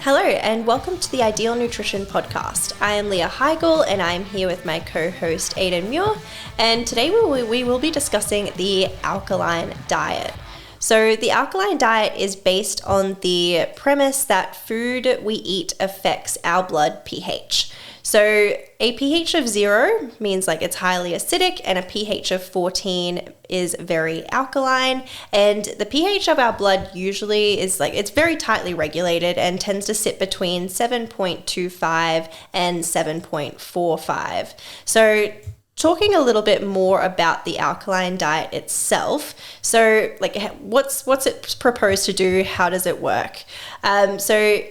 Hello and welcome to the Ideal Nutrition Podcast. I am Leah Higl and I'm here with my co-host Aidan Muir, and today we will be discussing the alkaline diet. So the alkaline diet is based on the premise that food we eat affects our blood pH. So a pH of 0 means like it's highly acidic, and a pH of 14 is very alkaline. And the pH of our blood usually is it's very tightly regulated and tends to sit between 7.25 and 7.45. So talking a little bit more about the alkaline diet itself. So what's it proposed to do? How does it work? So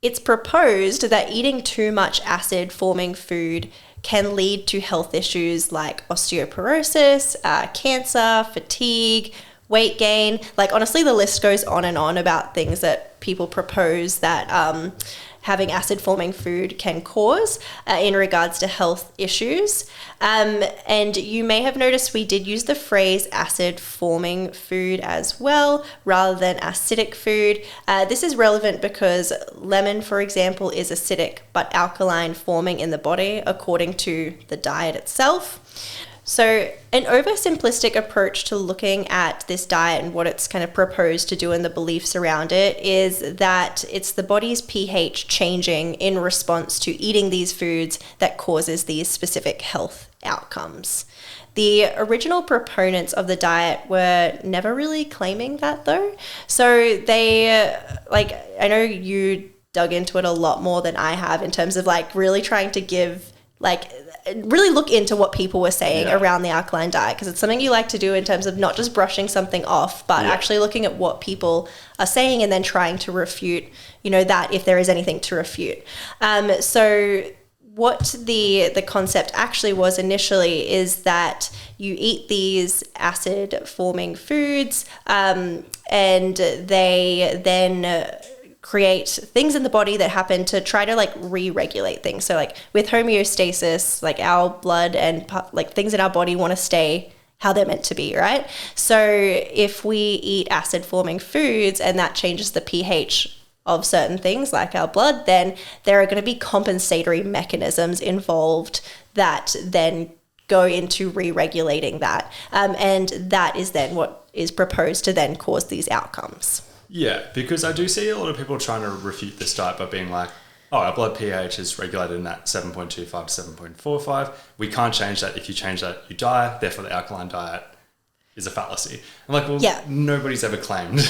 it's proposed that eating too much acid-forming food can lead to health issues like osteoporosis, cancer, fatigue, weight gain. Honestly, the list goes on and on about things that people propose that having acid-forming food can cause in regards to health issues. And you may have noticed we did use the phrase acid-forming food as well, rather than acidic food. This is relevant because lemon, for example, is acidic but alkaline forming in the body according to the diet itself. So an oversimplistic approach to looking at this diet and what it's kind of proposed to do and the beliefs around it is that it's the body's pH changing in response to eating these foods that causes these specific health outcomes. The original proponents of the diet were never really claiming that though. So they, I know you dug into it a lot more than I have in terms of really trying to give really look into what people were saying around the alkaline diet, because it's something you like to do in terms of not just brushing something off, but actually looking at what people are saying and then trying to refute, that if there is anything to refute. So what the concept actually was initially is that you eat these acid-forming foods and they then create things in the body that happen to try to re-regulate things. So with homeostasis, our blood and things in our body want to stay how they're meant to be, right? So if we eat acid forming foods and that changes the pH of certain things like our blood, then there are going to be compensatory mechanisms involved that then go into re-regulating that. And that is then what is proposed to then cause these outcomes. Yeah, because I do see a lot of people trying to refute this diet by being like, our blood pH is regulated in that 7.25 to 7.45. We can't change that. If you change that, you die. Therefore, the alkaline diet is a fallacy. I'm nobody's ever claimed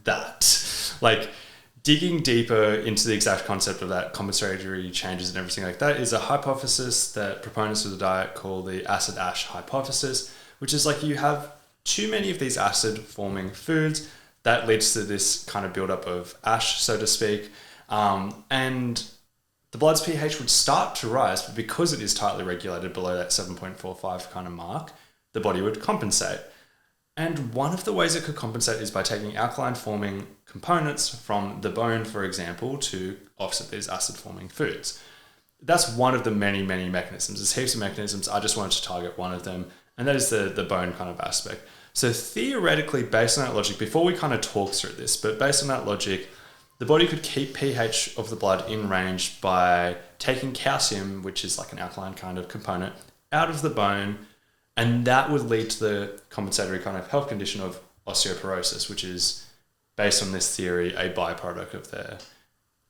that. Digging deeper into the exact concept of that compensatory changes and everything like that is a hypothesis that proponents of the diet call the acid-ash hypothesis, which is you have too many of these acid-forming foods. That leads to this kind of buildup of ash, so to speak. And the blood's pH would start to rise, but because it is tightly regulated below that 7.45 kind of mark, the body would compensate. And one of the ways it could compensate is by taking alkaline-forming components from the bone, for example, to offset these acid-forming foods. That's one of the many, many mechanisms. There's heaps of mechanisms. I just wanted to target one of them, and that is the bone kind of aspect. So theoretically, based on that logic, before we kind of talk through this, but based on that logic, the body could keep pH of the blood in range by taking calcium, which is an alkaline kind of component, out of the bone, and that would lead to the compensatory kind of health condition of osteoporosis, which is, based on this theory, a byproduct of their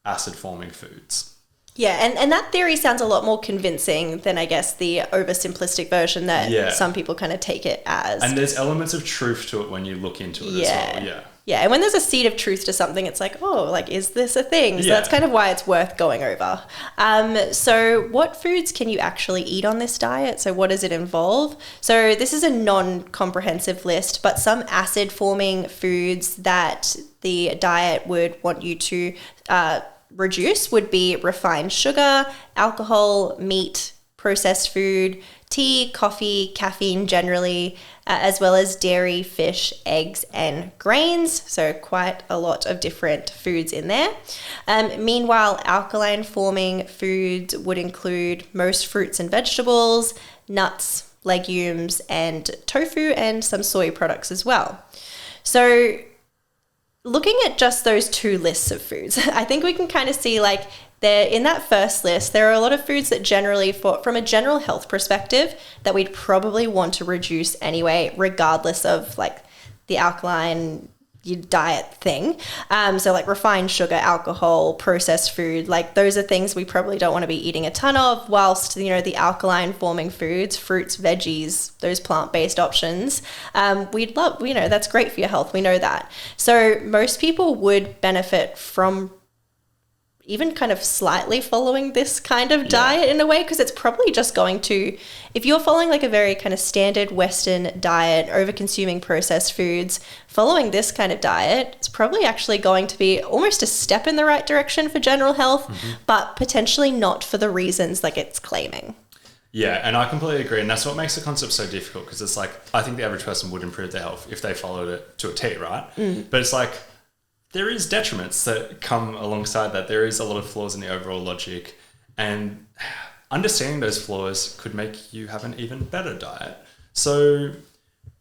acid-forming foods. Yeah, and that theory sounds a lot more convincing than, I guess, the oversimplistic version that some people kind of take it as. And there's elements of truth to it when you look into it as well. Yeah, and when there's a seed of truth to something, it's is this a thing? So that's kind of why it's worth going over. So what foods can you actually eat on this diet? So what does it involve? So this is a non-comprehensive list, but some acid-forming foods that the diet would want you to reduce would be refined sugar, alcohol, meat, processed food, tea, coffee, caffeine generally, as well as dairy, fish, eggs, and grains. So quite a lot of different foods in there. Meanwhile, alkaline forming foods would include most fruits and vegetables, nuts, legumes, and tofu, and some soy products as well. So looking at just those two lists of foods, I think we can kind of see like there in that first list, there are a lot of foods that generally, from a general health perspective, that we'd probably want to reduce anyway, regardless of like the alkaline diet thing. So like refined sugar, alcohol, processed food, like those are things we probably don't want to be eating a ton of, whilst, you know, the alkaline forming foods, fruits, veggies, those plant-based options, we'd love, you know, that's great for your health. We know that. So most people would benefit from even kind of slightly following this kind of diet in a way, because it's probably just going to, if you're following like a very kind of standard Western diet, over consuming processed foods, following this kind of diet, it's probably actually going to be almost a step in the right direction for general health, but potentially not for the reasons like it's claiming. Yeah, and I completely agree. And that's what makes the concept so difficult, because it's like, I think the average person would improve their health if they followed it to a T, right? But it's like, there is detriments that come alongside that. There is a lot of flaws in the overall logic, and understanding those flaws could make you have an even better diet. So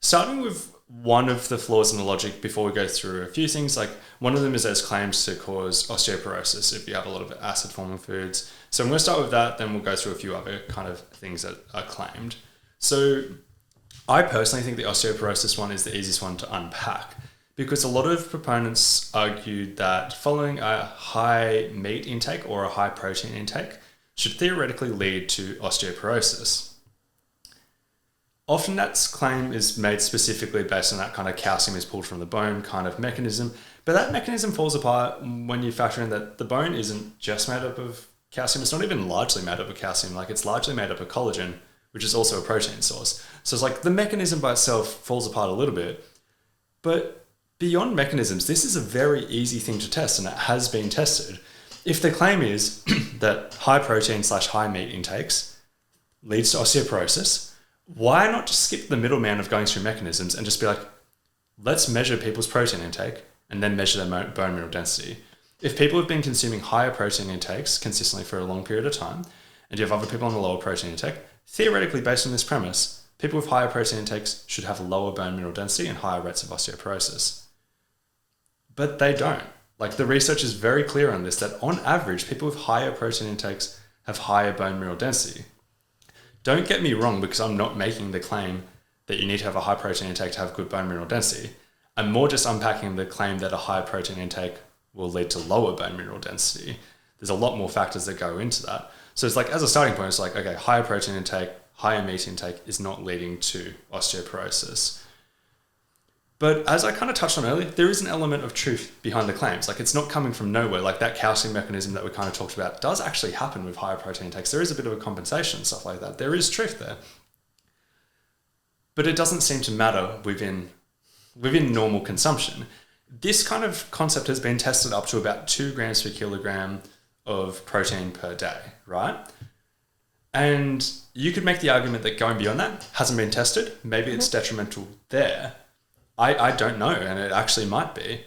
starting with one of the flaws in the logic before we go through a few things, like one of them is there's claims to cause osteoporosis if you have a lot of acid forming foods. So I'm going to start with that, then we'll go through a few other kind of things that are claimed. So I personally think the osteoporosis one is the easiest one to unpack, because a lot of proponents argued that following a high meat intake or a high protein intake should theoretically lead to osteoporosis. Often that claim is made specifically based on that kind of calcium is pulled from the bone kind of mechanism, but that mechanism falls apart when you factor in that the bone isn't just made up of calcium, it's not even largely made up of calcium, like it's largely made up of collagen, which is also a protein source. So it's like the mechanism by itself falls apart a little bit, but beyond mechanisms, this is a very easy thing to test, and it has been tested. If the claim is that high protein / high meat intakes leads to osteoporosis, why not just skip the middleman of going through mechanisms and just be like, let's measure people's protein intake and then measure their bone mineral density. If people have been consuming higher protein intakes consistently for a long period of time, and you have other people on the lower protein intake, theoretically, based on this premise, people with higher protein intakes should have lower bone mineral density and higher rates of osteoporosis. But they don't. Like, the research is very clear on this, that on average, people with higher protein intakes have higher bone mineral density. Don't get me wrong, because I'm not making the claim that you need to have a high protein intake to have good bone mineral density. I'm more just unpacking the claim that a high protein intake will lead to lower bone mineral density. There's a lot more factors that go into that. So it's like, as a starting point, it's like, okay, higher protein intake, higher meat intake is not leading to osteoporosis. But as I kind of touched on earlier, there is an element of truth behind the claims. Like, it's not coming from nowhere. Like, that calcium mechanism that we kind of talked about does actually happen with higher protein intakes. There is a bit of a compensation, stuff like that. There is truth there. But it doesn't seem to matter within normal consumption. This kind of concept has been tested up to about 2 grams per kilogram of protein per day, right? And you could make the argument that going beyond that hasn't been tested. Maybe it's detrimental there. I don't know, and it actually might be.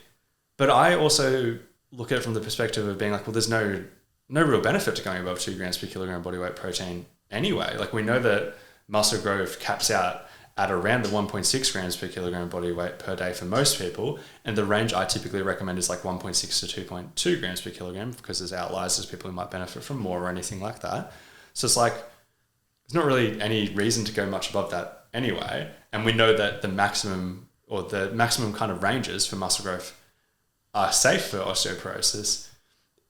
But I also look at it from the perspective of being like, well, there's no real benefit to going above 2 grams per kilogram body weight protein anyway. Like, we know that muscle growth caps out at around the 1.6 grams per kilogram body weight per day for most people. And the range I typically recommend is like 1.6 to 2.2 grams per kilogram, because there's outliers, there's people who might benefit from more or anything like that. So it's like, there's not really any reason to go much above that anyway. And we know that the maximum kind of ranges for muscle growth are safe for osteoporosis.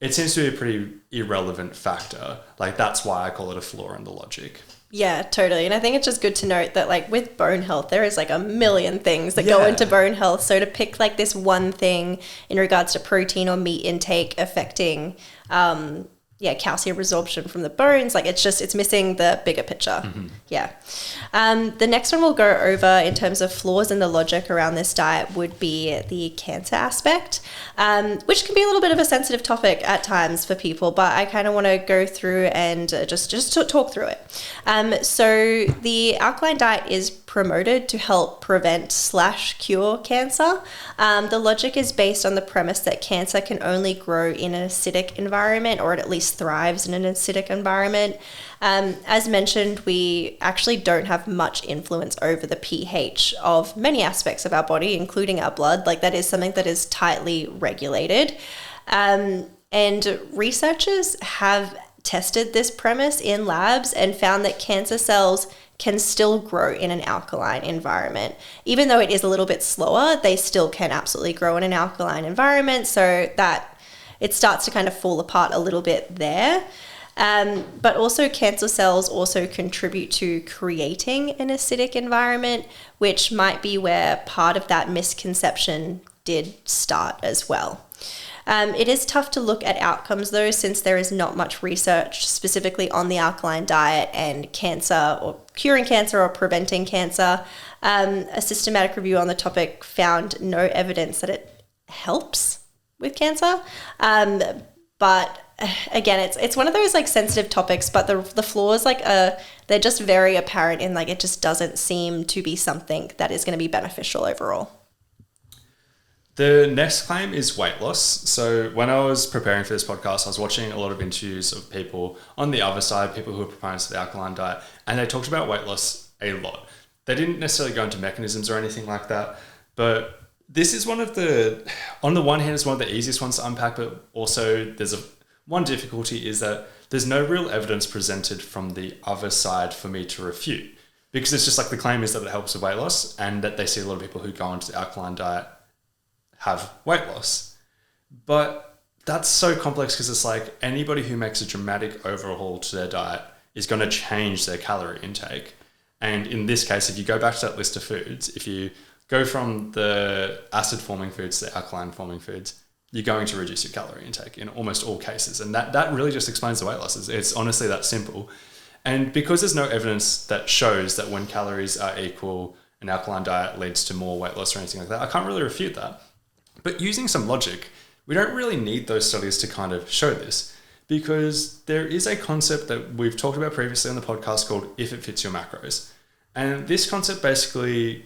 It seems to be a pretty irrelevant factor. Like, that's why I call it a flaw in the logic. Yeah, totally. And I think it's just good to note that, like, with bone health, there is like a million things that go into bone health. So to pick like this one thing in regards to protein or meat intake affecting calcium resorption from the bones, like, it's missing the bigger picture. Yeah. The next one we'll go over in terms of flaws in the logic around this diet would be the cancer aspect, which can be a little bit of a sensitive topic at times for people, but I kind of want to go through and just to talk through it. So the alkaline diet is promoted to help prevent/cure cancer. The logic is based on the premise that cancer can only grow in an acidic environment, or it at least thrives in an acidic environment. As mentioned, we actually don't have much influence over the pH of many aspects of our body, including our blood. Like, that is something that is tightly regulated. And researchers have tested this premise in labs and found that cancer cells can still grow in an alkaline environment. Even though it is a little bit slower, they still can absolutely grow in an alkaline environment, so that it starts to kind of fall apart a little bit there. But also cancer cells also contribute to creating an acidic environment, which might be where part of that misconception did start as well. It is tough to look at outcomes though, since there is not much research specifically on the alkaline diet and cancer, or curing cancer or preventing cancer. A systematic review on the topic found no evidence that it helps with cancer. But again, it's one of those like sensitive topics, but the flaws they're just very apparent in, like, it just doesn't seem to be something that is going to be beneficial overall. The next claim is weight loss. So when I was preparing for this podcast, I was watching a lot of interviews of people on the other side, people who are proponents of the alkaline diet, and they talked about weight loss a lot. They didn't necessarily go into mechanisms or anything like that, but this is on the one hand, it's one of the easiest ones to unpack, but also one difficulty is that there's no real evidence presented from the other side for me to refute, because it's just like the claim is that it helps with weight loss and that they see a lot of people who go onto the alkaline diet have weight loss. But that's so complex, because it's like anybody who makes a dramatic overhaul to their diet is going to change their calorie intake. And in this case, if you go back to that list of foods, if you go from the acid forming foods to the alkaline forming foods, you're going to reduce your calorie intake in almost all cases. And that really just explains the weight loss. It's honestly that simple. And because there's no evidence that shows that when calories are equal, an alkaline diet leads to more weight loss or anything like that, I can't really refute that. But using some logic, we don't really need those studies to kind of show this, because there is a concept that we've talked about previously on the podcast called if it fits your macros. And this concept basically,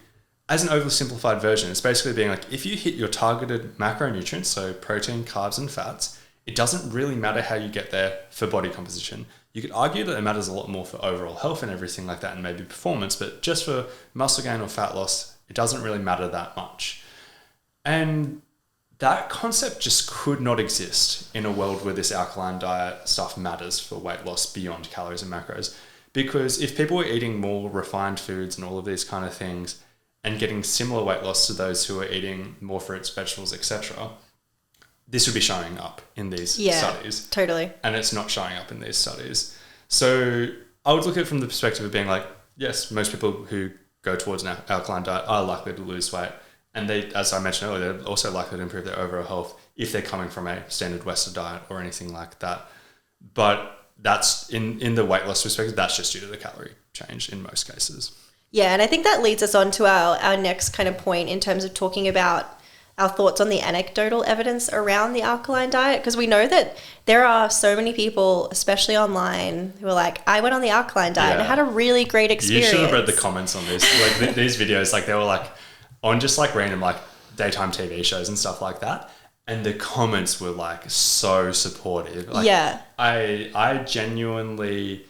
as an oversimplified version, it's basically being like, if you hit your targeted macronutrients, so protein, carbs, and fats, it doesn't really matter how you get there for body composition. You could argue that it matters a lot more for overall health and everything like that, and maybe performance, but just for muscle gain or fat loss, it doesn't really matter that much. And that concept just could not exist in a world where this alkaline diet stuff matters for weight loss beyond calories and macros. Because if people were eating more refined foods and all of these kind of things and getting similar weight loss to those who are eating more fruits, vegetables, etc., this would be showing up in these studies. Totally. And it's not showing up in these studies. So I would look at it from the perspective of being like, yes, most people who go towards an alkaline diet are likely to lose weight. And they, as I mentioned earlier, they're also likely to improve their overall health if they're coming from a standard Western diet or anything like that. But that's in the weight loss perspective, that's just due to the calorie change in most cases. Yeah, and I think that leads us on to our next kind of point in terms of talking about our thoughts on the anecdotal evidence around the alkaline diet, because we know that there are so many people, especially online, who are like, I went on the alkaline diet and I had a really great experience. You should have read the comments on this. Like these videos, like they were like on just like random like daytime TV shows and stuff like that. And the comments were like so supportive. Like, yeah. I genuinely,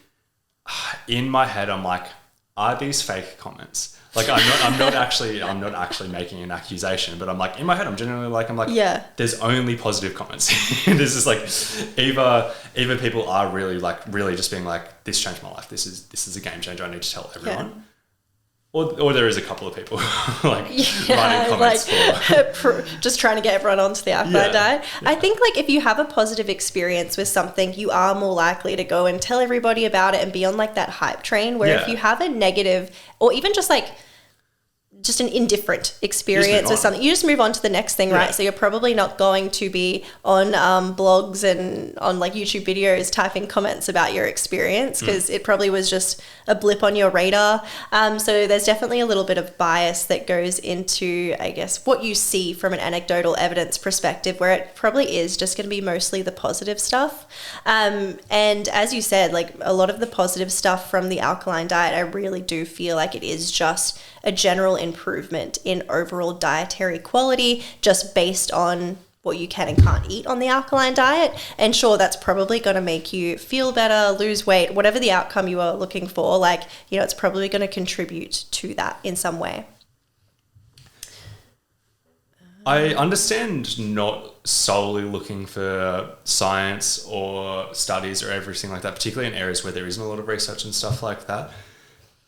in my head, I'm like, are these fake comments? Like I'm not actually making an accusation, but I'm like, in my head, I'm genuinely like, yeah, there's only positive comments. This is like, either people are really just being like, this changed my life. This is a game changer. I need to tell everyone. Yeah. Or there is a couple of people like writing comments for just trying to get everyone onto the alkaline diet. Yeah. I think like if you have a positive experience with something, you are more likely to go and tell everybody about it and be on like that hype train. Where if you have a negative, or even just like just an indifferent experience or something. You just move on to the next thing, right? So you're probably not going to be on blogs and on like YouTube videos typing comments about your experience, because it probably was just a blip on your radar. So there's definitely a little bit of bias that goes into, I guess, what you see from an anecdotal evidence perspective, where it probably is just going to be mostly the positive stuff. And as you said, like a lot of the positive stuff from the alkaline diet, I really do feel like it is just a general improvement in overall dietary quality, just based on what you can and can't eat on the alkaline diet. And sure, that's probably going to make you feel better, lose weight, whatever the outcome you are looking for. Like, you know, it's probably going to contribute to that in some way. I understand not solely looking for science or studies or everything like that, particularly in areas where there isn't a lot of research and stuff like that.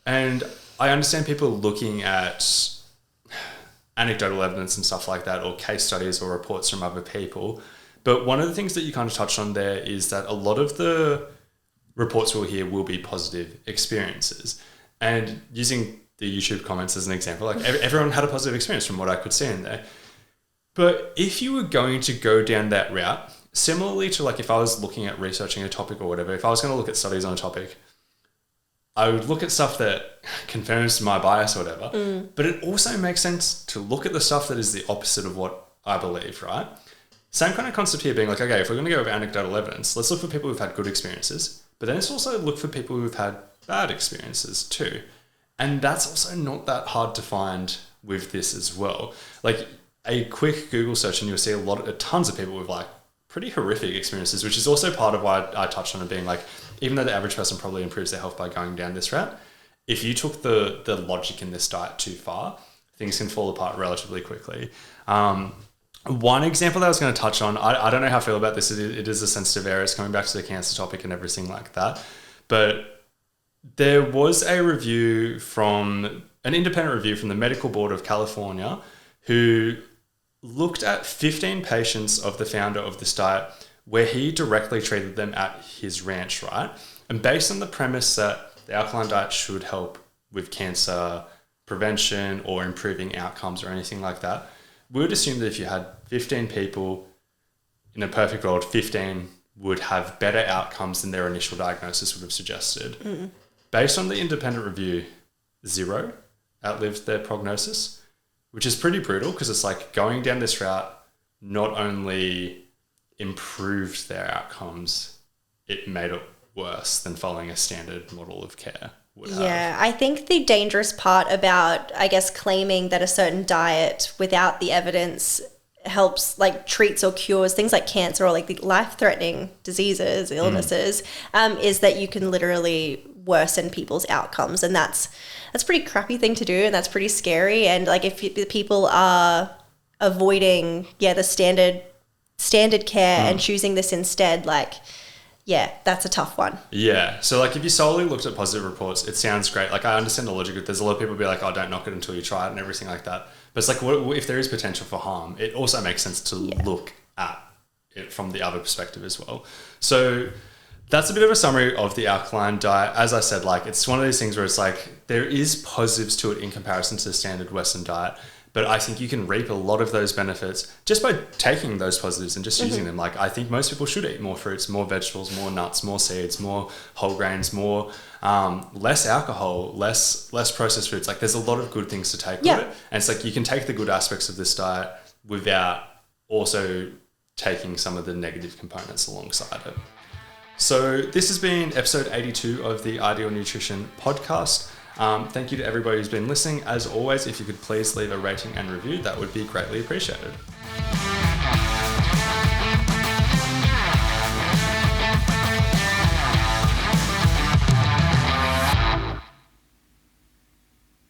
And I understand people looking at anecdotal evidence and stuff like that, or case studies or reports from other people. But one of the things that you kind of touched on there is that a lot of the reports we'll hear will be positive experiences. And using the YouTube comments as an example, like everyone had a positive experience from what I could see in there. But if you were going to go down that route, similarly to like if I was looking at researching a topic or whatever, if I was going to look at studies on a topic, I would look at stuff that confirms my bias or whatever, but it also makes sense to look at the stuff that is the opposite of what I believe, right? Same kind of concept here, being like, okay, if we're going to go with anecdotal evidence, let's look for people who've had good experiences, but then let's also look for people who've had bad experiences too. And that's also not that hard to find with this as well. Like a quick Google search and you'll see tons of people with like pretty horrific experiences, which is also part of why I touched on it being like, even though the average person probably improves their health by going down this route, if you took the logic in this diet too far, things can fall apart relatively quickly. One example that I was going to touch on, I don't know how I feel about this. It is a sensitive area. It's coming back to the cancer topic and everything like that. But there was a review from an independent review from the Medical Board of California who looked at 15 patients of the founder of this diet where he directly treated them at his ranch, right? And based on the premise that the alkaline diet should help with cancer prevention or improving outcomes or anything like that, we would assume that if you had 15 people in a perfect world, 15 would have better outcomes than their initial diagnosis would have suggested. Based on the independent review, 0 outlived their prognosis, which is pretty brutal because it's like going down this route not only improved their outcomes, it made it worse than following a standard model of care would have. Yeah, I think the dangerous part about, I guess, claiming that a certain diet without the evidence helps, like treats or cures things like cancer or like the life-threatening diseases, illnesses, is that you can literally worsen people's outcomes. And that's a pretty crappy thing to do, and that's pretty scary. And like if people are avoiding, the standard care and choosing this instead, like, yeah, that's a tough one. Yeah. So like if you solely looked at positive reports, it sounds great. Like I understand the logic. There's a lot of people be like, oh, don't knock it until you try it and everything like that. But it's like, what if there is potential for harm? It also makes sense to look at it from the other perspective as well. So that's a bit of a summary of the alkaline diet. As I said, like it's one of these things where it's like there is positives to it in comparison to the standard Western diet. But I think you can reap a lot of those benefits just by taking those positives and just using them. Like I think most people should eat more fruits, more vegetables, more nuts, more seeds, more whole grains, more less alcohol, less processed foods. Like there's a lot of good things to take with it. And it's like you can take the good aspects of this diet without also taking some of the negative components alongside it. So this has been episode 82 of the Ideal Nutrition podcast. Thank you to everybody who's been listening. As always, if you could please leave a rating and review, that would be greatly appreciated.